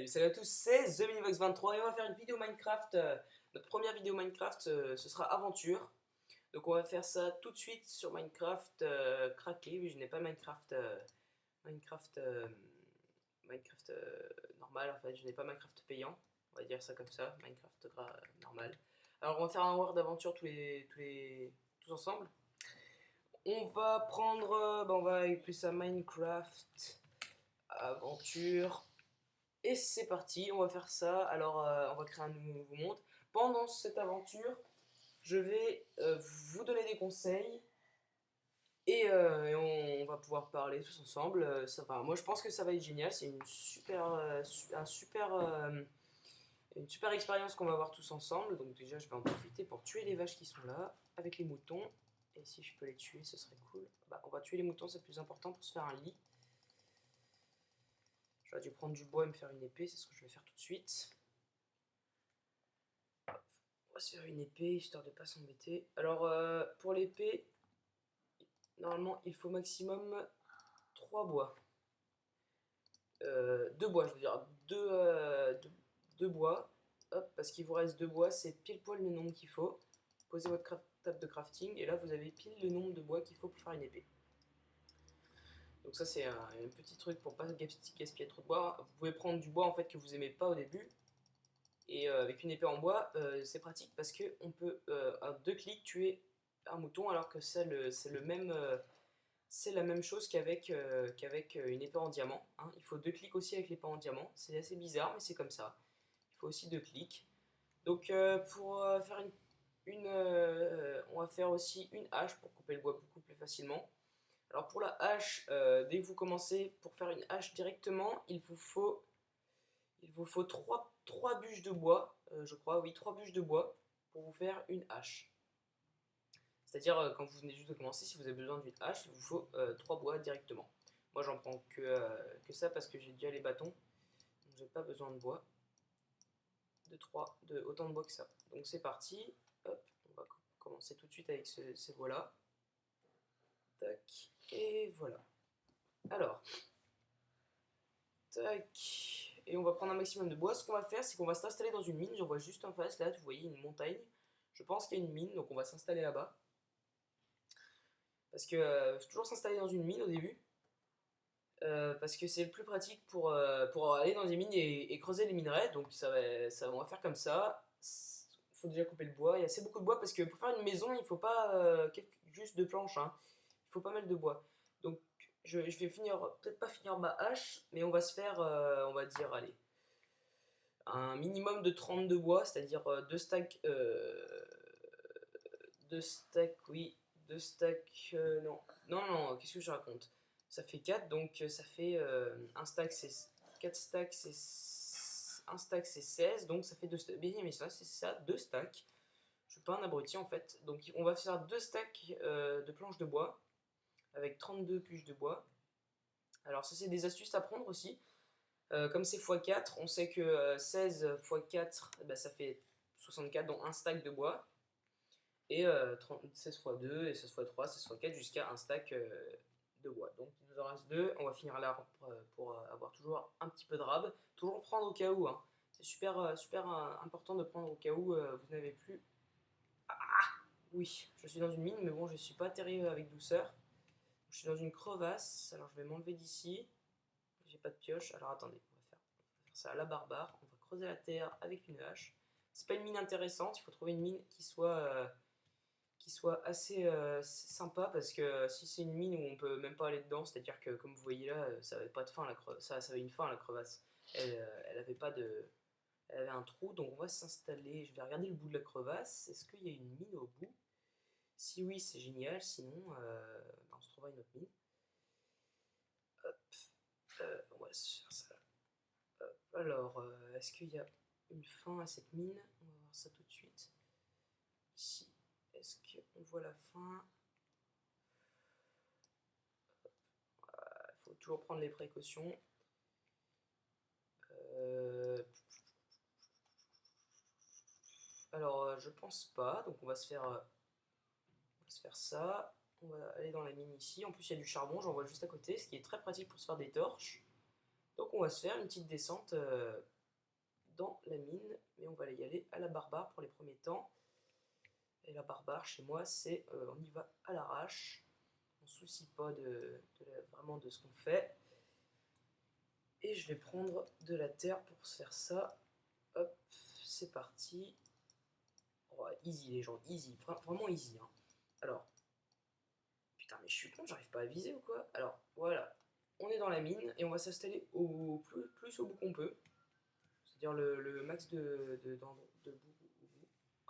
Salut à tous, c'est TheMinivox23 et on va faire une vidéo Minecraft. Notre première vidéo Minecraft, ce sera aventure. Donc on va faire ça tout de suite sur Minecraft craqué. Oui, je n'ai pas Minecraft, normal en fait. Je n'ai pas Minecraft payant. On va dire ça comme ça, Minecraft normal. Alors on va faire un world d'aventure tous ensemble. On va prendre, on va appeler ça Minecraft aventure. Et c'est parti, on va faire ça. Alors, on va créer un nouveau monde. Pendant cette aventure, je vais vous donner des conseils et on va pouvoir parler tous ensemble. Moi, je pense que ça va être génial. C'est une super expérience qu'on va avoir tous ensemble. Donc déjà, je vais en profiter pour tuer les vaches qui sont là avec les moutons. Et si je peux les tuer, ce serait cool. On va tuer les moutons, c'est le plus important pour se faire un lit. J'aurais dû prendre du bois et me faire une épée, c'est ce que je vais faire tout de suite. On va se faire une épée histoire de pas s'embêter. Alors pour l'épée, normalement il faut maximum 3 bois. 2 bois, je veux dire. 2 bois. Hop, parce qu'il vous reste 2 bois, c'est pile poil le nombre qu'il faut. Posez votre table de crafting et là vous avez pile le nombre de bois qu'il faut pour faire une épée. Donc ça c'est un petit truc pour pas gaspiller trop de bois. Vous pouvez prendre du bois en fait que vous aimez pas au début. Et avec une épée en bois, c'est pratique parce qu'on peut à 2 clics tuer un mouton alors que c'est la même chose qu'avec une épée en diamant. Hein. Il faut 2 clics aussi avec l'épée en diamant. C'est assez bizarre mais c'est comme ça. Il faut aussi 2 clics. Donc pour faire on va faire aussi une hache pour couper le bois beaucoup plus facilement. Alors pour la hache, dès que vous commencez, pour faire une hache directement, il vous faut 3 bûches de bois, je crois, oui, 3 bûches de bois pour vous faire une hache. C'est-à-dire, quand vous venez juste de commencer, si vous avez besoin d'une hache, il vous faut 3 bois directement. Moi, j'en prends que ça parce que j'ai déjà les bâtons, donc j'ai pas besoin de bois, autant de bois que ça. Donc c'est parti, hop, on va commencer tout de suite avec ces bois-là. Tac, et voilà. Alors, tac. Et on va prendre un maximum de bois. Ce qu'on va faire, c'est qu'on va s'installer dans une mine. J'en vois juste en face, là, vous voyez une montagne. Je pense qu'il y a une mine, donc on va s'installer là-bas. Parce que faut toujours s'installer dans une mine au début. Parce que c'est le plus pratique pour aller dans des mines et creuser les minerais. Donc on va faire comme ça. Il faut déjà couper le bois. Il y a assez beaucoup de bois parce que pour faire une maison, il ne faut pas juste 2 planches. Hein. Il faut pas mal de bois. Donc je vais peut-être pas finir ma hache, mais on va se faire, on va dire, allez, un minimum de 32 bois, c'est-à-dire 2 stacks, 2 stacks, oui, 2 stacks, non, qu'est-ce que je raconte? Ça fait 4, donc ça fait un stack, c'est 4 stacks, c'est un stack, c'est 16, donc ça fait 2 stacks. Bien, mais ça, c'est ça, 2 stacks. Je suis pas un abruti en fait. Donc on va faire 2 stacks de planches de bois avec 32 bûches de bois. Alors ça c'est des astuces à prendre aussi. Comme c'est x4, on sait que 16 x 4, ça fait 64, dont un stack de bois. Et 16 x 2, et 16 x 3, 16 x 4, jusqu'à un stack de bois. Donc il nous en reste 2. On va finir là pour avoir toujours un petit peu de rab. Toujours prendre au cas où. Hein. C'est super important de prendre au cas où vous n'avez plus. Ah oui, je suis dans une mine, mais bon, je ne suis pas atterri avec douceur. Je suis dans une crevasse. Alors je vais m'enlever d'ici. J'ai pas de pioche. Alors attendez, on va faire ça à la barbare. On va creuser la terre avec une hache. C'est pas une mine intéressante. Il faut trouver une mine qui soit assez sympa parce que si c'est une mine où on peut même pas aller dedans, c'est-à-dire que comme vous voyez là, ça avait pas de fin ça avait une fin la crevasse. Elle avait pas de, elle avait un trou, donc on va s'installer. Je vais regarder le bout de la crevasse. Est-ce qu'il y a une mine au bout? Si oui, c'est génial. Sinon, on se trouvera une autre mine. Hop, on va se faire ça. Hop. Alors, est-ce qu'il y a une fin à cette mine? On va voir ça tout de suite. Ici. Est-ce qu'on voit la fin? Il faut toujours prendre les précautions. je pense pas. Donc on va se faire ça. On va aller dans la mine ici. En plus, il y a du charbon, j'en vois juste à côté, ce qui est très pratique pour se faire des torches. Donc on va se faire une petite descente dans la mine, mais on va y aller à la barbare pour les premiers temps. Et la barbare, chez moi, c'est on y va à l'arrache. On ne se soucie pas vraiment de ce qu'on fait. Et je vais prendre de la terre pour se faire ça. Hop, c'est parti. Oh, easy les gens, easy, vraiment easy. Hein. Alors, putain, mais je suis con, j'arrive pas à viser ou quoi? Alors, voilà, on est dans la mine et on va s'installer au plus au bout qu'on peut. C'est-à-dire le max de bout.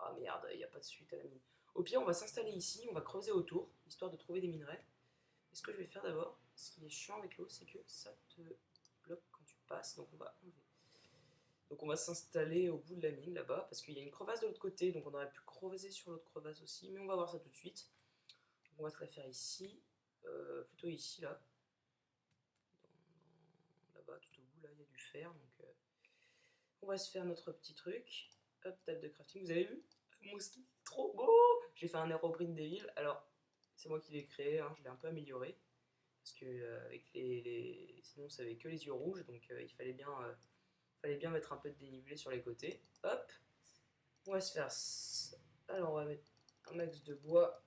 Ah merde, il n'y a pas de suite à la mine. Au pire, on va s'installer ici, on va creuser autour, histoire de trouver des minerais. Et ce que je vais faire d'abord, ce qui est chiant avec l'eau, c'est que ça te bloque quand tu passes, donc on va enlever. Donc on va s'installer au bout de la mine là-bas, parce qu'il y a une crevasse de l'autre côté, donc on aurait pu creuser sur l'autre crevasse aussi, mais on va voir ça tout de suite. Donc on va se la faire ici, plutôt ici là. Là-bas, tout au bout, là, il y a du fer, donc on va se faire notre petit truc. Hop, table de crafting, vous avez vu? Mon ski, trop beau! J'ai fait un Herobrine Devil, alors c'est moi qui l'ai créé, hein, je l'ai un peu amélioré. Parce que avec sinon ça avait que les yeux rouges, donc il fallait bien mettre un peu de dénivelé sur les côtés. Hop, on va se faire ça. Alors on va mettre un max de bois.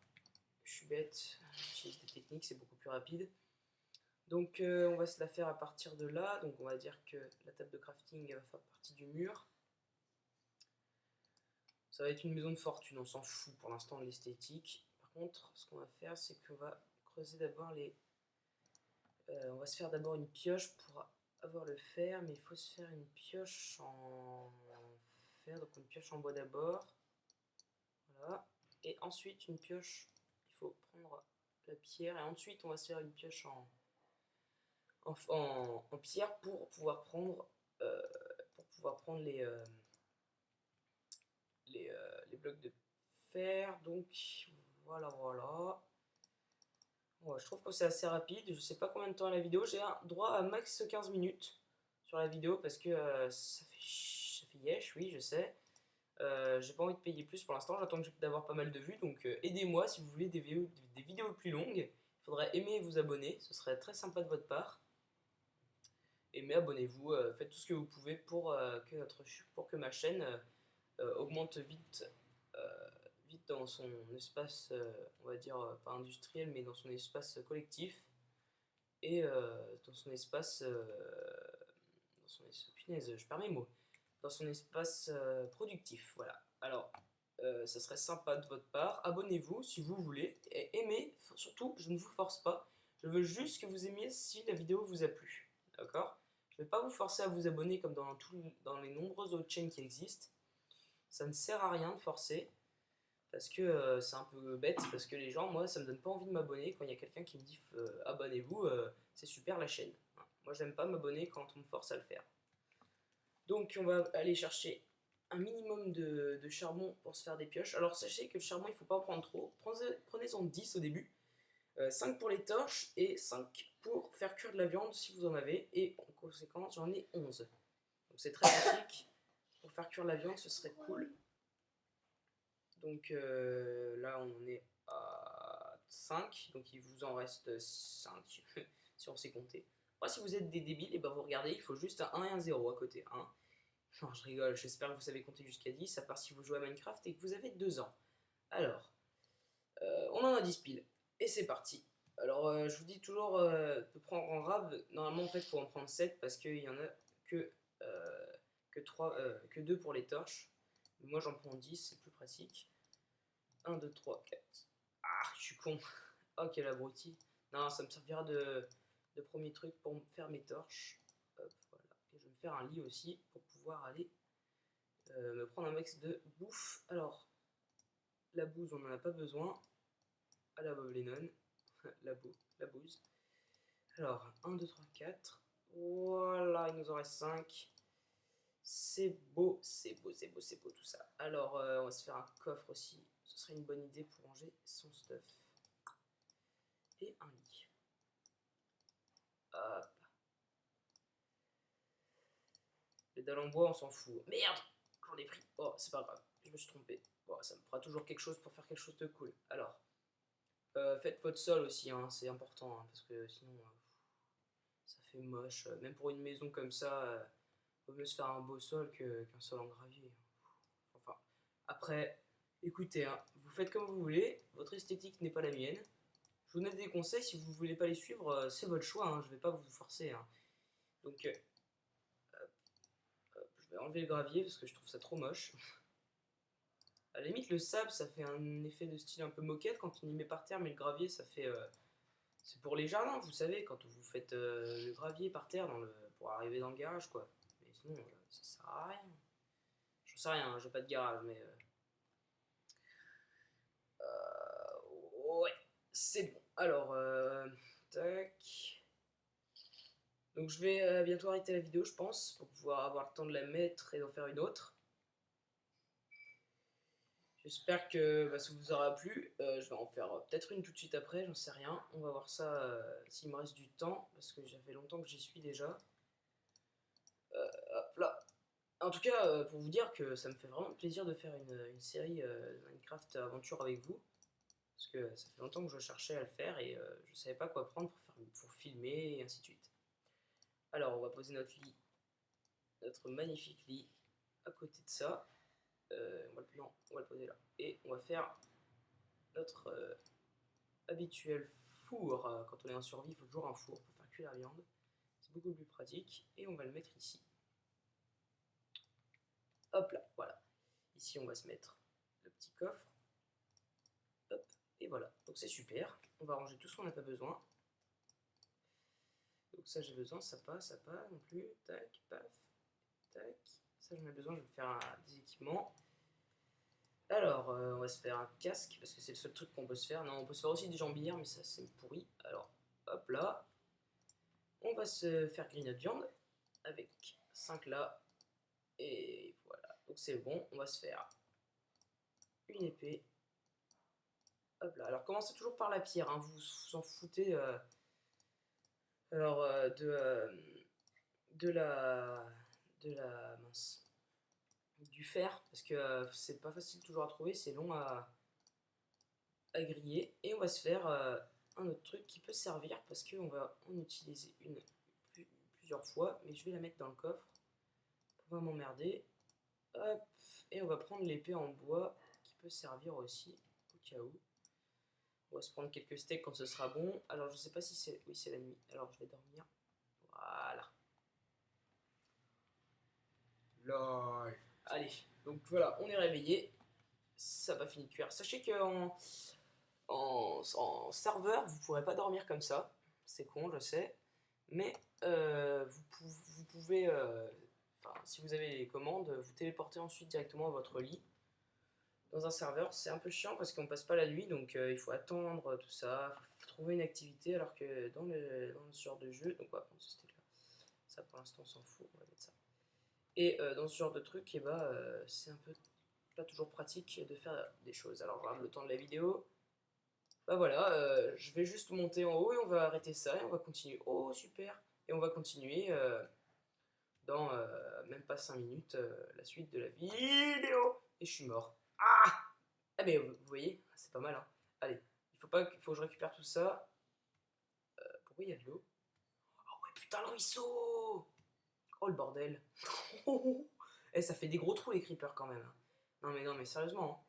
Je suis bête, j'utilise des techniques, c'est beaucoup plus rapide. Donc on va se la faire à partir de là. Donc on va dire que la table de crafting va faire partie du mur. Ça va être une maison de fortune, on s'en fout pour l'instant de l'esthétique. Par contre, ce qu'on va faire, c'est qu'on va creuser d'abord on va se faire d'abord une pioche pour avoir le fer, mais il faut se faire une pioche en fer, donc une pioche en bois d'abord. Voilà. Et ensuite une pioche, il faut prendre la pierre, et ensuite on va se faire une pioche en pierre pour pouvoir prendre les blocs de fer. Donc voilà. Ouais, je trouve que c'est assez rapide, je sais pas combien de temps est la vidéo, j'ai un droit à max 15 minutes sur la vidéo parce que ça fait yesh, oui je sais. J'ai pas envie de payer plus pour l'instant, j'attends d'avoir pas mal de vues, donc aidez-moi si vous voulez des vidéos plus longues. Il faudrait aimer et vous abonner, ce serait très sympa de votre part. Aimez, abonnez-vous, faites tout ce que vous pouvez pour que ma chaîne augmente vite dans son espace, on va dire, pas industriel, mais dans son espace collectif et dans son espace, punaise, je perds mes mots, dans son espace productif, voilà. Alors, ça serait sympa de votre part, abonnez-vous si vous voulez, et aimez, surtout, je ne vous force pas, je veux juste que vous aimiez si la vidéo vous a plu, d'accord? Je ne vais pas vous forcer à vous abonner comme dans les nombreuses autres chaînes qui existent, ça ne sert à rien de forcer, parce que c'est un peu bête, parce que les gens, moi, ça me donne pas envie de m'abonner quand il y a quelqu'un qui me dit abonnez-vous, c'est super la chaîne. Moi, j'aime pas m'abonner quand on me force à le faire. Donc, on va aller chercher un minimum de charbon pour se faire des pioches. Alors, sachez que le charbon, il faut pas en prendre trop. Prenez-en 10 au début. 5 pour les torches et 5 pour faire cuire de la viande si vous en avez. Et en conséquence, j'en ai 11. Donc, c'est très pratique. Pour faire cuire de la viande, ce serait cool. Donc là on est à 5, donc il vous en reste 5 si on sait compter. Après si vous êtes des débiles, et ben vous regardez, il faut juste un 1 et un 0 à côté. Hein. Non je rigole, j'espère que vous savez compter jusqu'à 10, à part si vous jouez à Minecraft et que vous avez 2 ans. Alors, on en a 10 piles, et c'est parti. Alors je vous dis toujours de prendre en rab, normalement en fait il faut en prendre 7 parce qu'il y en a que 2 pour les torches. Moi j'en prends 10, c'est plus pratique. 1, 2, 3, 4. Ah, je suis con. Oh, quel abruti. Non, ça me servira de premier truc pour me faire mes torches. Hop, voilà. Et je vais me faire un lit aussi pour pouvoir aller me prendre un max de bouffe. Alors, la bouse, on n'en a pas besoin. À la Bob Lennon. la bouse. Alors, 1, 2, 3, 4. Voilà, il nous en reste 5. C'est beau tout ça. Alors, on va se faire un coffre aussi. Ce serait une bonne idée pour ranger son stuff. Et un lit. Hop. Les dalles en bois, on s'en fout. Merde, J'en ai pris. Oh, c'est pas grave, je me suis trompé. Bon, ça me fera toujours quelque chose pour faire quelque chose de cool. Alors, faites votre sol aussi, hein, c'est important, hein, parce que sinon, ça fait moche. Même pour une maison comme ça, vaut mieux se faire un beau sol qu'un sol en gravier. Enfin, après, écoutez, hein, vous faites comme vous voulez, votre esthétique n'est pas la mienne. Je vous donne des conseils, si vous ne voulez pas les suivre, c'est votre choix, hein, je ne vais pas vous forcer. Hein. Donc, je vais enlever le gravier parce que je trouve ça trop moche. À la limite, le sable, ça fait un effet de style un peu moquette quand on y met par terre, mais le gravier, ça fait. C'est pour les jardins, vous savez, quand vous faites le gravier par terre pour arriver dans le garage, quoi. Mais sinon, ça sert à rien. J'en sais rien, j'ai pas de garage, mais. Ouais, c'est bon. Alors, tac. Donc je vais bientôt arrêter la vidéo, je pense, pour pouvoir avoir le temps de la mettre et d'en faire une autre. J'espère que ça vous aura plu. Je vais en faire peut-être une tout de suite après, j'en sais rien. On va voir ça s'il me reste du temps, parce que ça fait longtemps que j'y suis déjà. Hop là. En tout cas, pour vous dire que ça me fait vraiment plaisir de faire une série Minecraft Aventure avec vous. Parce que ça fait longtemps que je cherchais à le faire et je ne savais pas quoi prendre pour filmer et ainsi de suite. Alors, on va poser notre lit, notre magnifique lit, à côté de ça. On va le poser là. Et on va faire notre habituel four. Quand on est en survie, il faut toujours un four pour faire cuire la viande. C'est beaucoup plus pratique. Et on va le mettre ici. Hop là, voilà. Ici, on va se mettre le petit coffre. Hop, et voilà. Donc c'est super. On va ranger tout ce qu'on n'a pas besoin. Donc ça, j'ai besoin, ça pas non plus. Tac, paf, tac. Ça, j'en ai besoin, je vais me faire des équipements. Alors, on va se faire un casque, parce que c'est le seul truc qu'on peut se faire. Non, on peut se faire aussi des jambières, mais ça, c'est pourri. Alors, hop là. On va se faire griller notre viande, avec 5 là. Et voilà, donc c'est bon. On va se faire une épée. Hop là. Alors, commencez toujours par la pierre, hein. Vous vous en foutez. Alors, de la mince. Du fer, parce que c'est pas facile toujours à trouver, c'est long à griller. Et on va se faire un autre truc qui peut servir, parce qu'on va en utiliser plusieurs fois, mais je vais la mettre dans le coffre pour pas m'emmerder. Hop, et on va prendre l'épée en bois qui peut servir aussi au cas où. On va se prendre quelques steaks quand ce sera bon. Alors je sais pas si c'est... Oui, c'est la nuit, alors je vais dormir. Voilà. Lol. Allez, donc voilà, on est réveillé. Ça va finir de cuire. Sachez qu'en en serveur, vous ne pourrez pas dormir comme ça. C'est con, je sais. Mais vous pouvez, si vous avez les commandes, vous téléporter ensuite directement à votre lit. Dans un serveur, c'est un peu chiant parce qu'on passe pas la nuit, donc il faut attendre tout ça. Il faut trouver une activité, alors que dans ce genre de jeu, donc on va prendre ce steak là. Ça pour l'instant on s'en fout, on va mettre ça. Et dans ce genre de truc, et c'est un peu pas toujours pratique de faire des choses. Alors je regarde le temps de la vidéo. Bah voilà, je vais juste monter en haut et on va arrêter ça et on va continuer. Oh super. Et on va continuer dans même pas 5 minutes la suite de la vidéo. Et je suis mort. Ah mais vous voyez, c'est pas mal hein. Allez, il faut que je récupère tout ça. Pourquoi il y a de l'eau? Oh ouais putain le ruisseau. Oh le bordel. Eh ça fait des gros trous les creepers quand même. Hein. Non mais sérieusement. Hein.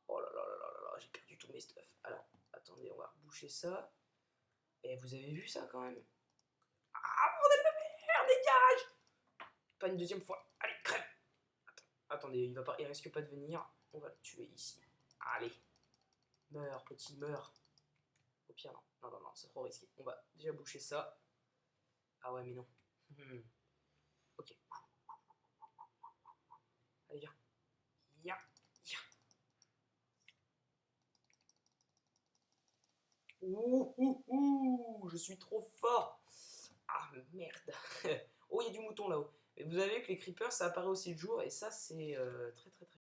Oh là là là là là, j'ai perdu tous mes stuff. Alors, attendez, on va boucher ça. Et vous avez vu ça quand même? Ah, bordel de merde, dégage! Pas une deuxième fois. Allez, crève! Attendez, il risque pas de venir. On va le tuer ici. Allez. Meurs, petit, meurs. Au pire, non. Non, c'est trop risqué. On va déjà boucher ça. Ah ouais, mais non. Ok. Allez, viens. Viens. Ouh, je suis trop fort. Ah merde. Oh, il y a du mouton là-haut. Et vous avez vu que les creepers, ça apparaît aussi le jour, et ça, c'est très très très